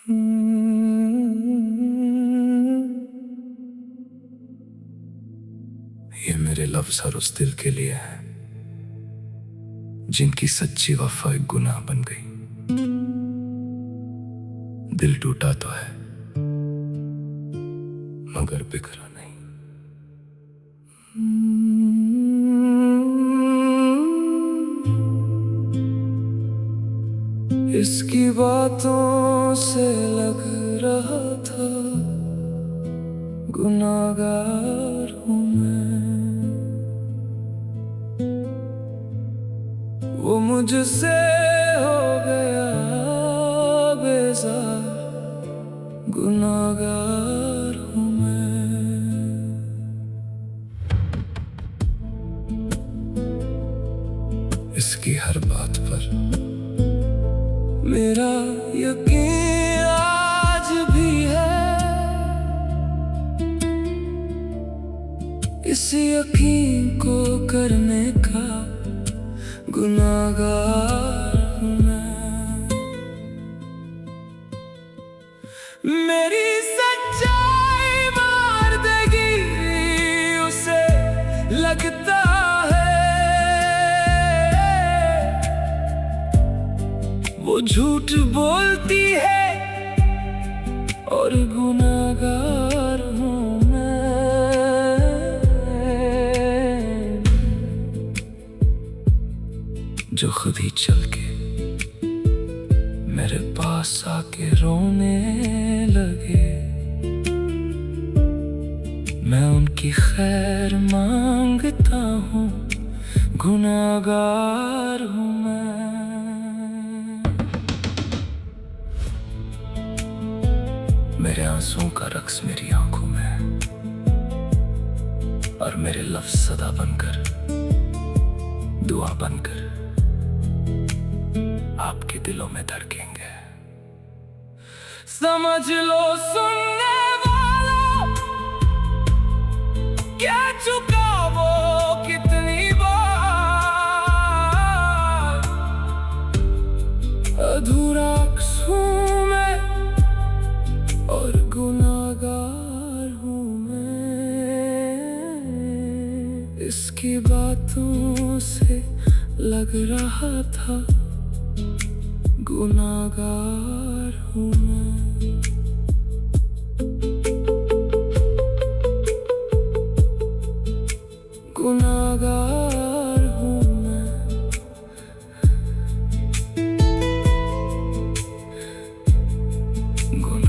ये मेरे लफ्ज़ हर उस दिल के लिए है जिनकी सच्ची वफा एक गुनाह बन गई। दिल टूटा तो है मगर बिखरा नहीं। इसकी बातों से लग रहा था गुनाहगार हूँ मैं। वो मुझसे हो गया बेजार, गुनाहगार हूँ मैं। इसकी हर बात पर मेरा यकीन आज भी है। इस यकीन को करने का गुनाहगार हूँ मैं। मेरी सच्चाई मार देगी उसे लगता है। वो झूठ बोलती है और गुनाहगार हूँ मैं। जो खुद ही चल के मेरे पास आके रोने लगे, मैं उनकी खैर मांगता हूँ, गुनाहगार हूँ मैं। मेरे आंसुओं का रक्स मेरी आंखों में है और मेरे लफ्ज़ सदा बनकर, दुआ बनकर आपके दिलों में धड़केंगे। समझ लो सुनने वालों, क्या चुका वो कितनी बार। अधूरा हूँ मैं और गुनाहगार हूँ मैं। इसकी बातों से लग रहा था गुनाहगार हूँ मैं। गुनाहगार हूँ मैं। गुनाहगार।